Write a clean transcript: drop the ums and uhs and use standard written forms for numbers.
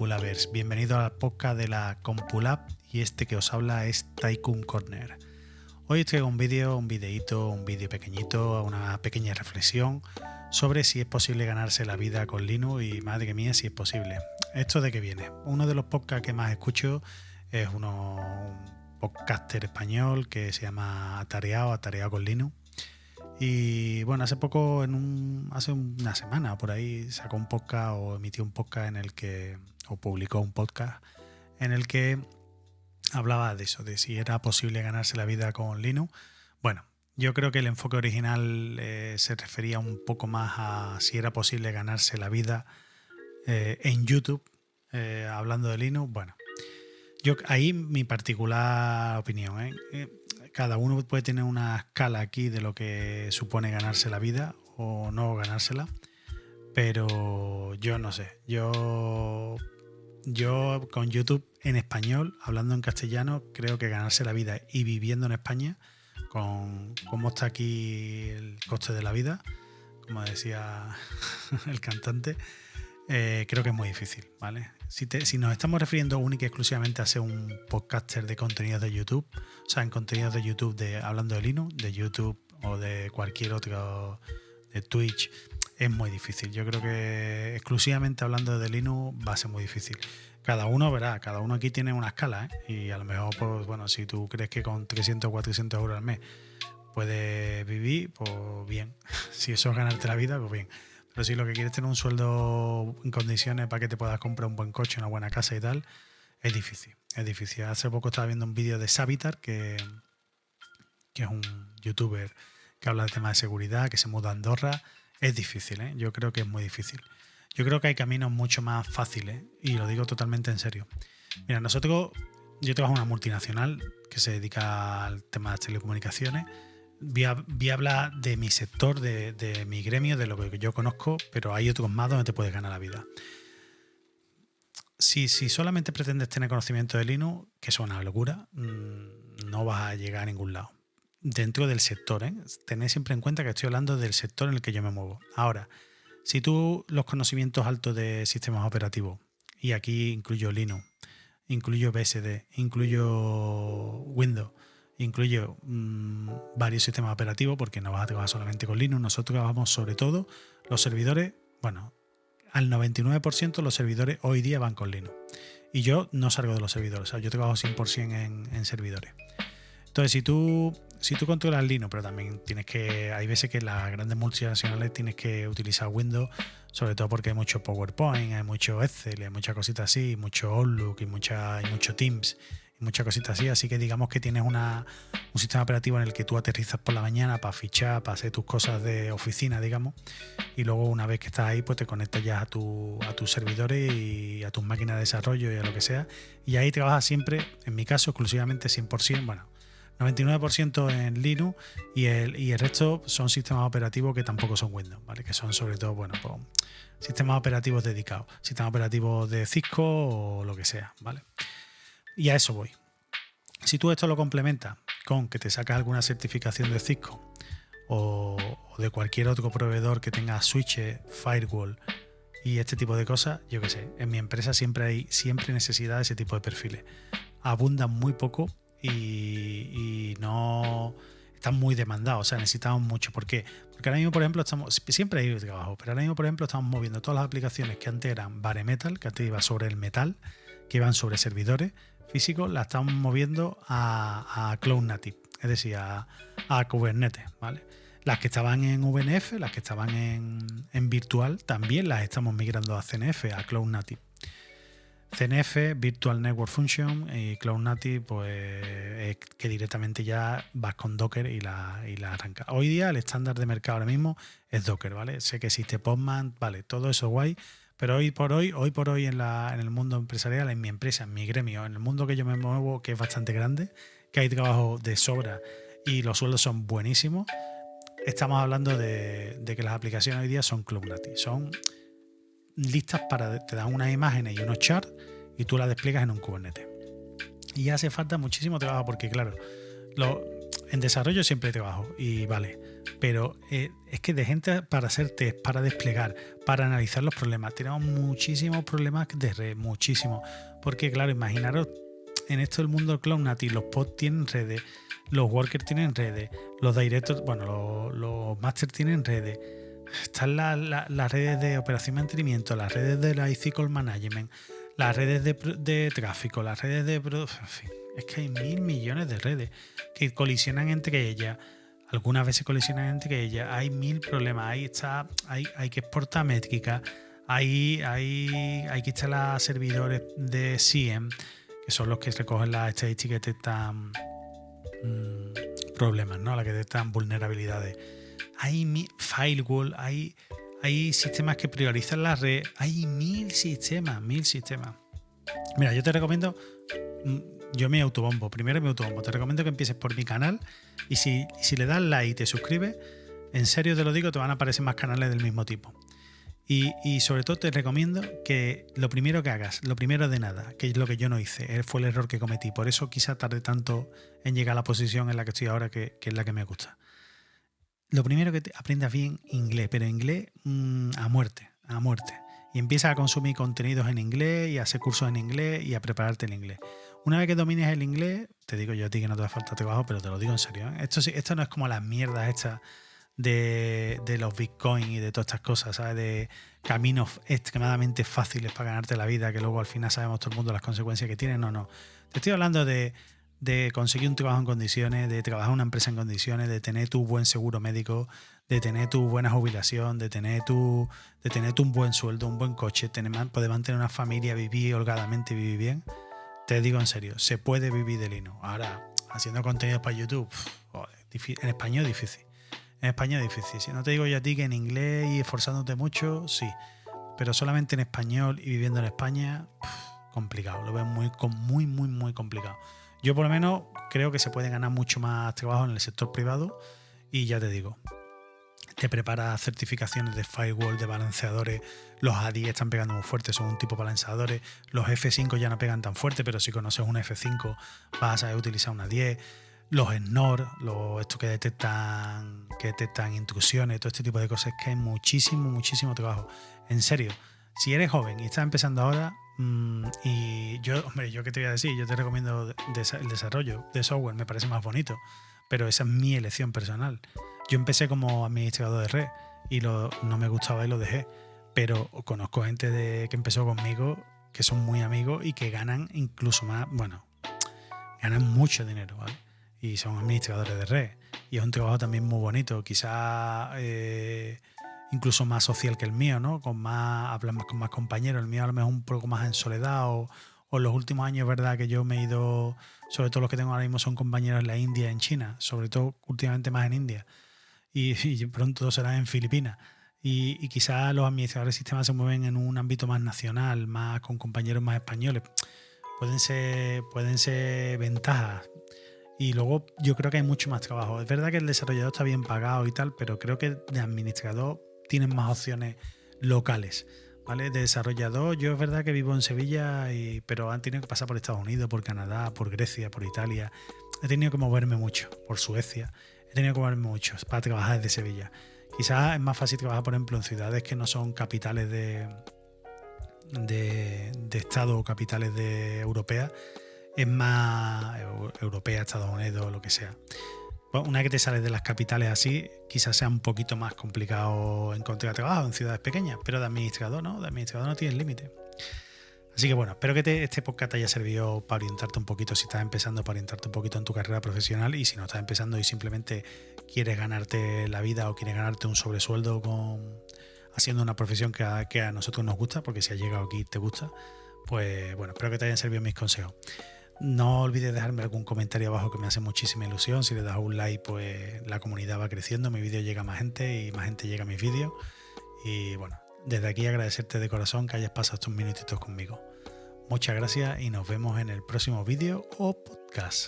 Compulabers, bienvenido al podcast de la Compulab y este que os habla es Tycoon Corner. Hoy os traigo un vídeo pequeñito, una pequeña reflexión sobre si es posible ganarse la vida con Linux y madre mía si es posible. ¿Esto de qué viene? Uno de los podcasts que más escucho es un podcaster español que se llama Atareado con Linux. Y bueno, hace poco, hace una semana por ahí, sacó un podcast o emitió un podcast publicó un podcast en el que hablaba de eso, de si era posible ganarse la vida con Linux. Bueno, yo creo que el enfoque original se refería un poco más a si era posible ganarse la vida en YouTube, hablando de Linux. Bueno, yo ahí mi particular opinión, cada uno puede tener una escala aquí de lo que supone ganarse la vida o no ganársela, pero yo no sé, yo con YouTube en español, hablando en castellano, creo que ganarse la vida y viviendo en España, con cómo está aquí el coste de la vida, como decía el cantante, creo que es muy difícil, ¿vale? Si nos estamos refiriendo única y exclusivamente a ser un podcaster de contenidos de YouTube, o sea, en contenidos de YouTube hablando de Linux, de YouTube o de cualquier otro, de Twitch, es muy difícil. Yo creo que exclusivamente hablando de Linux va a ser muy difícil. Cada uno aquí tiene una escala, y a lo mejor, pues bueno, si tú crees que con 300 o 400 euros al mes puedes vivir, pues bien. Si eso es ganarte la vida, pues bien. Pero si lo que quieres es tener un sueldo en condiciones para que te puedas comprar un buen coche, una buena casa y tal, es difícil. Es difícil. Hace poco estaba viendo un vídeo de Savitar, que es un youtuber que habla de temas de seguridad, que se muda a Andorra. Es difícil, ¿eh? Yo creo que es muy difícil. Yo creo que hay caminos mucho más fáciles, y lo digo totalmente en serio. Mira, yo trabajo en una multinacional que se dedica al tema de las telecomunicaciones. Voy a hablar de mi sector, de mi gremio, de lo que yo conozco, pero hay otros más donde te puedes ganar la vida. Si solamente pretendes tener conocimiento de Linux, que es una locura, no vas a llegar a ningún lado. Dentro del sector, tened siempre en cuenta que estoy hablando del sector en el que yo me muevo. Ahora, si tú los conocimientos altos de sistemas operativos, y aquí incluyo Linux, incluyo BSD, incluyo Windows, incluyo varios sistemas operativos, porque no vas a trabajar solamente con Linux. Nosotros trabajamos sobre todo los servidores, bueno, al 99% los servidores hoy día van con Linux. Y yo no salgo de los servidores, o sea, yo trabajo 100% en servidores. Entonces, si tú controlas Linux, pero también hay veces que las grandes multinacionales tienes que utilizar Windows, sobre todo porque hay mucho PowerPoint, hay mucho Excel, hay muchas cositas así, mucho Outlook y mucho Teams y muchas cositas así que digamos que tienes un sistema operativo en el que tú aterrizas por la mañana para fichar, para hacer tus cosas de oficina, digamos, y luego una vez que estás ahí, pues te conectas ya a tus servidores y a tus máquinas de desarrollo y a lo que sea, y ahí trabajas siempre, en mi caso, exclusivamente 100%, bueno, 99% en Linux, y el resto son sistemas operativos que tampoco son Windows, ¿vale? Que son sobre todo, bueno, pues, sistemas operativos dedicados, sistemas operativos de Cisco o lo que sea, ¿vale? Y a eso voy. Si tú esto lo complementas con que te sacas alguna certificación de Cisco o de cualquier otro proveedor que tenga switches, firewall y este tipo de cosas, yo qué sé, en mi empresa siempre hay necesidad de ese tipo de perfiles. Abundan muy poco y no están muy demandados, o sea, necesitamos mucho. ¿Por qué? Porque ahora mismo, por ejemplo, siempre hay trabajo, pero ahora mismo, por ejemplo, estamos moviendo todas las aplicaciones que antes eran bare metal, que antes iba sobre el metal, que iban sobre servidores físicos, las estamos moviendo a Cloud Native, es decir, a Kubernetes, ¿vale? Las que estaban en VNF, las que estaban en virtual, también las estamos migrando a CNF, a Cloud Native. CNF, Virtual Network Function, y Cloud Native, pues es que directamente ya vas con Docker y la arrancas. Hoy día el estándar de mercado ahora mismo es Docker, ¿vale? Sé que existe Postman, vale, todo eso guay, pero hoy por hoy en el mundo empresarial, en mi empresa, en mi gremio, en el mundo que yo me muevo, que es bastante grande, que hay trabajo de sobra y los sueldos son buenísimos, estamos hablando de que las aplicaciones hoy día son Cloud Native, son listas te dan unas imágenes y unos charts y tú las despliegas en un Kubernetes. Y hace falta muchísimo trabajo porque, claro, En desarrollo siempre hay trabajo y vale, pero es que de gente para hacer test, para desplegar, para analizar los problemas, tenemos muchísimos problemas de red, muchísimos. Porque claro, imaginaros, en esto del mundo del Cloud Native, los pods tienen redes, los workers tienen redes, los directors, bueno, los masters tienen redes, están las redes de operación y mantenimiento, las redes de la iCycle Management, las redes de tráfico, las redes de... En fin, es que hay 1.000 millones de redes que colisionan entre ellas. Algunas veces colisionan entre ellas. Hay 1.000 problemas. Ahí está, hay que exportar métricas. Hay que instalar servidores de SIEM, que son los que recogen las estadísticas que detectan problemas, ¿no? Las que detectan vulnerabilidades. Hay firewall, hay sistemas que priorizan la red. Hay 1.000 sistemas. Mira, yo te recomiendo... Yo me autobombo, te recomiendo que empieces por mi canal y si le das like y te suscribes, en serio te lo digo, te van a aparecer más canales del mismo tipo. Y sobre todo te recomiendo que lo primero que hagas, lo primero de nada, que es lo que yo no hice, fue el error que cometí, por eso quizá tardé tanto en llegar a la posición en la que estoy ahora, que es la que me gusta. Lo primero que aprendas bien inglés, pero inglés a muerte. Y empieza a consumir contenidos en inglés y a hacer cursos en inglés y a prepararte en inglés. Una vez que domines el inglés, te digo yo a ti que no te da falta trabajo, pero te lo digo en serio, ¿eh? Esto no es como las mierdas estas de los bitcoins y de todas estas cosas, ¿sabes? De caminos extremadamente fáciles para ganarte la vida, que luego al final sabemos todo el mundo las consecuencias que tienen. No. Te estoy hablando de conseguir un trabajo en condiciones, de trabajar en una empresa en condiciones, de tener tu buen seguro médico, de tener tu buena jubilación, de tener un buen sueldo, un buen coche, poder mantener una familia, vivir holgadamente, vivir bien. Te digo en serio, se puede vivir de Linux. Ahora, haciendo contenidos para YouTube, en español difícil. Si no te digo yo a ti que en inglés y esforzándote mucho, sí. Pero solamente en español y viviendo en España, complicado. Lo veo muy complicado. Yo por lo menos creo que se puede ganar mucho más trabajo en el sector privado y ya te digo, te preparas certificaciones de firewall, de balanceadores. Los A10 están pegando muy fuerte, son un tipo de balanceadores. Los F5 ya no pegan tan fuerte, pero si conoces un F5 vas a saber utilizar una 10. Los SNOR, estos que detectan intrusiones, todo este tipo de cosas, que hay muchísimo trabajo. En serio, si eres joven y estás empezando ahora, y yo qué te voy a decir, yo te recomiendo el desarrollo de software, me parece más bonito, pero esa es mi elección personal. Yo empecé como administrador de red y no me gustaba y lo dejé, pero conozco gente que empezó conmigo que son muy amigos y que ganan incluso más, ganan mucho dinero, ¿vale? Y son administradores de red y es un trabajo también muy bonito, quizás incluso más social que el mío, ¿no? Hablan más con más compañeros. El mío a lo mejor un poco más en soledad o en los últimos años, ¿verdad? Que yo me he ido, sobre todo los que tengo ahora mismo son compañeros en la India, en China, sobre todo últimamente más en India y pronto será en Filipinas. Y quizás los administradores de sistemas se mueven en un ámbito más nacional, más con compañeros más españoles. Pueden ser ventajas. Y luego yo creo que hay mucho más trabajo. Es verdad que el desarrollador está bien pagado y tal, pero creo que de administrador tienen más opciones locales, ¿vale? De desarrollador, yo es verdad que vivo en Sevilla, pero han tenido que pasar por Estados Unidos, por Canadá, por Grecia, por Italia. He tenido que moverme mucho, por Suecia. He tenido que moverme mucho para trabajar desde Sevilla. Quizás es más fácil trabajar, por ejemplo, en ciudades que no son capitales de estado o capitales europeas. Es más europea, Estados Unidos, lo que sea. Bueno, una vez que te sales de las capitales así, quizás sea un poquito más complicado encontrar trabajo en ciudades pequeñas, pero de administrador no tienes límite. Así que bueno, espero que este podcast te haya servido para orientarte un poquito, si estás empezando, para orientarte un poquito en tu carrera profesional, y si no estás empezando y simplemente quieres ganarte la vida o quieres ganarte un sobresueldo haciendo una profesión que a nosotros nos gusta, porque si has llegado aquí y te gusta, pues bueno, espero que te hayan servido mis consejos. No olvides dejarme algún comentario abajo, que me hace muchísima ilusión. Si le das un like, pues la comunidad va creciendo, mi vídeo llega a más gente y más gente llega a mis vídeos. Y bueno, desde aquí agradecerte de corazón que hayas pasado estos minutitos conmigo. Muchas gracias y nos vemos en el próximo vídeo o podcast.